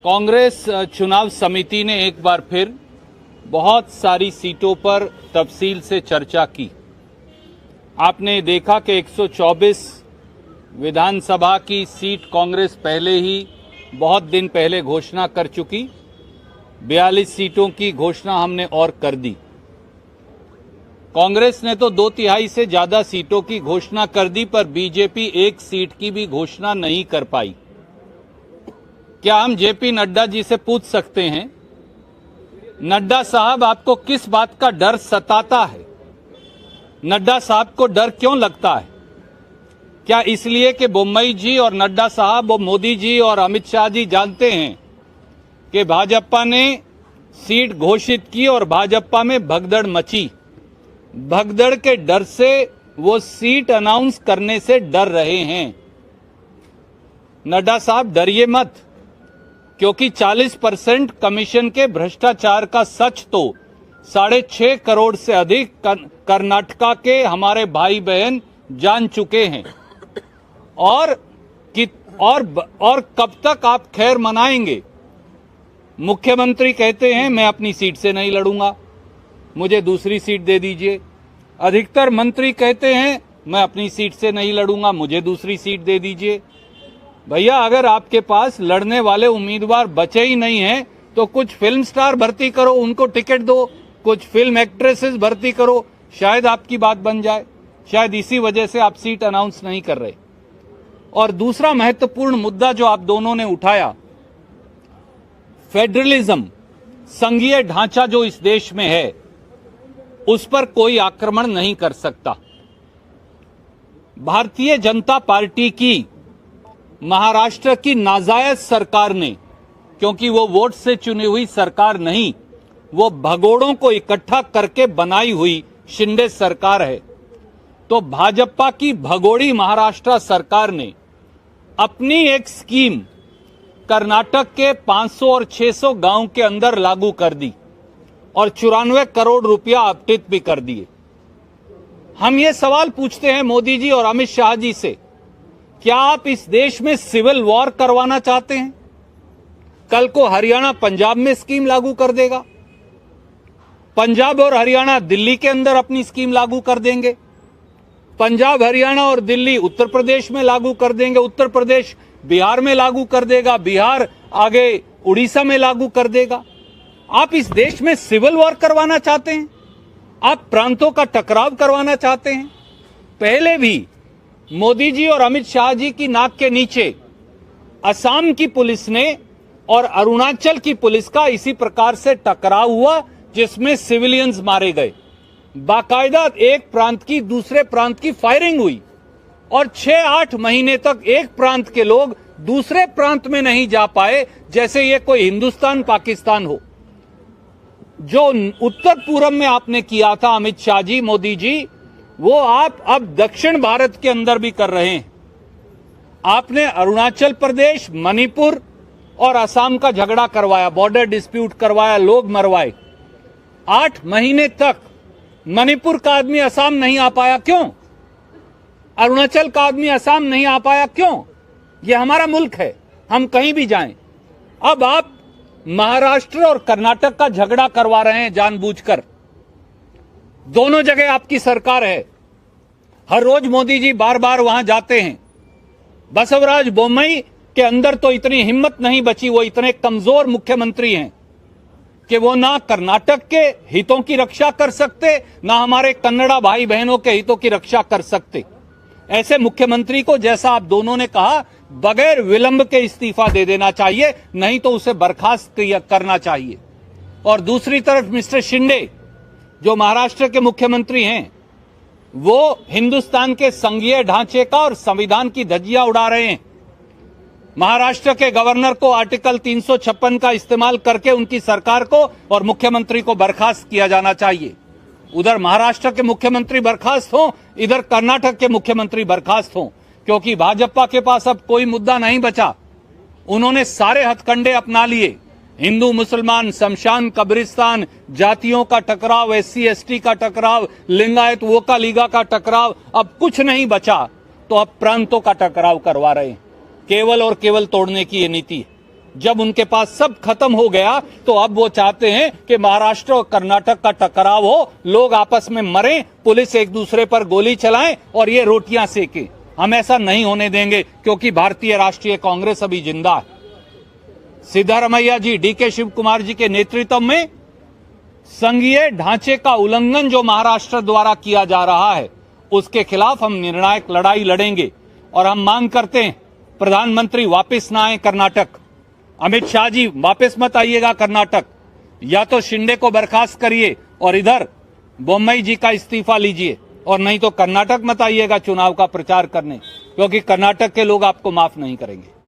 कांग्रेस चुनाव समिति ने एक बार फिर बहुत सारी सीटों पर तफसील से चर्चा की। आपने देखा कि 124 विधानसभा की सीट कांग्रेस पहले ही बहुत दिन पहले घोषणा कर चुकी। 42 सीटों की घोषणा हमने और कर दी। कांग्रेस ने तो 2/3 से ज्यादा सीटों की घोषणा कर दी, पर बीजेपी एक सीट की भी घोषणा नहीं कर पाई। क्या हम जेपी नड्डा जी से पूछ सकते हैं, नड्डा साहब आपको किस बात का डर सताता है? नड्डा साहब को डर क्यों लगता है? क्या इसलिए कि बोम्मई जी और नड्डा साहब और मोदी जी और अमित शाह जी जानते हैं कि भाजपा ने सीट घोषित की और भाजपा में भगदड़ मची। भगदड़ के डर से वो सीट अनाउंस करने से डर रहे हैं। नड्डा साहब डरिए मत, क्योंकि 40% कमीशन के भ्रष्टाचार का सच तो 6.5 करोड़ से अधिक कर्नाटका के हमारे भाई बहन जान चुके हैं। और कब तक आप खैर मनाएंगे? मुख्यमंत्री कहते हैं मैं अपनी सीट से नहीं लड़ूंगा, मुझे दूसरी सीट दे दीजिए। अधिकतर मंत्री कहते हैं मैं अपनी सीट से नहीं लड़ूंगा, मुझे दूसरी सीट दे दीजिए। भैया, अगर आपके पास लड़ने वाले उम्मीदवार बचे ही नहीं हैं तो कुछ फिल्म स्टार भर्ती करो, उनको टिकट दो, कुछ फिल्म एक्ट्रेसेस भर्ती करो, शायद आपकी बात बन जाए। शायद इसी वजह से आप सीट अनाउंस नहीं कर रहे। और दूसरा महत्वपूर्ण मुद्दा जो आप दोनों ने उठाया, फेडरलिज्म, संघीय ढांचा जो इस देश में है, उस पर कोई आक्रमण नहीं कर सकता। भारतीय जनता पार्टी की महाराष्ट्र की नाजायज सरकार ने, क्योंकि वो वोट से चुनी हुई सरकार नहीं, वो भगोड़ों को इकट्ठा करके बनाई हुई शिंदे सरकार है, तो भाजपा की भगोड़ी महाराष्ट्र सरकार ने अपनी एक स्कीम कर्नाटक के 500 और 600 गांव के अंदर लागू कर दी और 94 करोड़ रुपया आवंटित भी कर दिए। हम ये सवाल पूछते हैं मोदी जी और अमित शाह जी से, क्या आप इस देश में सिविल वॉर करवाना चाहते हैं? कल को हरियाणा पंजाब में स्कीम लागू कर देगा, पंजाब और हरियाणा दिल्ली के अंदर अपनी स्कीम लागू कर देंगे, पंजाब हरियाणा और दिल्ली उत्तर प्रदेश में लागू कर देंगे, उत्तर प्रदेश बिहार में लागू कर देगा, बिहार आगे उड़ीसा में लागू कर देगा। आप इस देश में सिविल वॉर करवाना चाहते हैं? आप प्रांतों का टकराव करवाना चाहते हैं? पहले भी मोदी जी और अमित शाह जी की नाक के नीचे असम की पुलिस ने और अरुणाचल की पुलिस का इसी प्रकार से टकराव हुआ, जिसमें सिविलियंस मारे गए। बाकायदा एक प्रांत की दूसरे प्रांत की फायरिंग हुई और 6-8 महीने तक एक प्रांत के लोग दूसरे प्रांत में नहीं जा पाए, जैसे ये कोई हिंदुस्तान पाकिस्तान हो। जो उत्तर पूर्व में आपने किया था अमित शाह जी, मोदी जी, वो आप अब दक्षिण भारत के अंदर भी कर रहे हैं। आपने अरुणाचल प्रदेश, मणिपुर और असम का झगड़ा करवाया, बॉर्डर डिस्प्यूट करवाया, लोग मरवाए। 8 महीने तक मणिपुर का आदमी असम नहीं आ पाया, क्यों? अरुणाचल का आदमी असम नहीं आ पाया, क्यों? ये हमारा मुल्क है, हम कहीं भी जाएं। अब आप महाराष्ट्र और कर्नाटक का झगड़ा करवा रहे हैं जानबूझकर। दोनों जगह आपकी सरकार है, हर रोज मोदी जी बार बार वहां जाते हैं। बसवराज बोम्मई के अंदर तो इतनी हिम्मत नहीं बची, वो इतने कमजोर मुख्यमंत्री हैं कि वो ना कर्नाटक के हितों की रक्षा कर सकते, ना हमारे कन्नड़ा भाई बहनों के हितों की रक्षा कर सकते। ऐसे मुख्यमंत्री को, जैसा आप दोनों ने कहा, बगैर विलंब के इस्तीफा दे देना चाहिए, नहीं तो उसे बर्खास्त करना चाहिए। और दूसरी तरफ मिस्टर शिंदे जो महाराष्ट्र के मुख्यमंत्री हैं, वो हिंदुस्तान के संघीय ढांचे का और संविधान की धज्जियां उड़ा रहे हैं। महाराष्ट्र के गवर्नर को आर्टिकल 356 का इस्तेमाल करके उनकी सरकार को और मुख्यमंत्री को बर्खास्त किया जाना चाहिए। उधर महाराष्ट्र के मुख्यमंत्री बर्खास्त हों, इधर कर्नाटक के मुख्यमंत्री बर्खास्त हों, क्योंकि भाजपा के पास अब कोई मुद्दा नहीं बचा। उन्होंने सारे हथकंडे अपना लिए, हिंदू मुसलमान, शमशान कब्रिस्तान, जातियों का टकराव, SC ST का टकराव, लिंगायत वोका लीगा का टकराव, अब कुछ नहीं बचा तो अब प्रांतों का टकराव करवा रहे हैं। केवल और केवल तोड़ने की ये नीति है। जब उनके पास सब खत्म हो गया तो अब वो चाहते हैं कि महाराष्ट्र और कर्नाटक का टकराव हो, लोग आपस में मरें, पुलिस एक दूसरे पर गोली चलाएं और ये रोटियां सेकें। हम ऐसा नहीं होने देंगे, क्योंकि भारतीय राष्ट्रीय कांग्रेस अभी जिंदा है। सिद्धारमैया जी, डीके शिव कुमार जी के नेतृत्व में संघीय ढांचे का उल्लंघन जो महाराष्ट्र द्वारा किया जा रहा है, उसके खिलाफ हम निर्णायक लड़ाई लड़ेंगे। और हम मांग करते हैं प्रधानमंत्री वापस ना आए कर्नाटक, अमित शाह जी वापस मत आइएगा कर्नाटक, या तो शिंदे को बर्खास्त करिए और इधर बोम्मई जी का इस्तीफा लीजिए, और नहीं तो कर्नाटक मत आइएगा चुनाव का प्रचार करने, क्योंकि कर्नाटक के लोग आपको माफ नहीं करेंगे।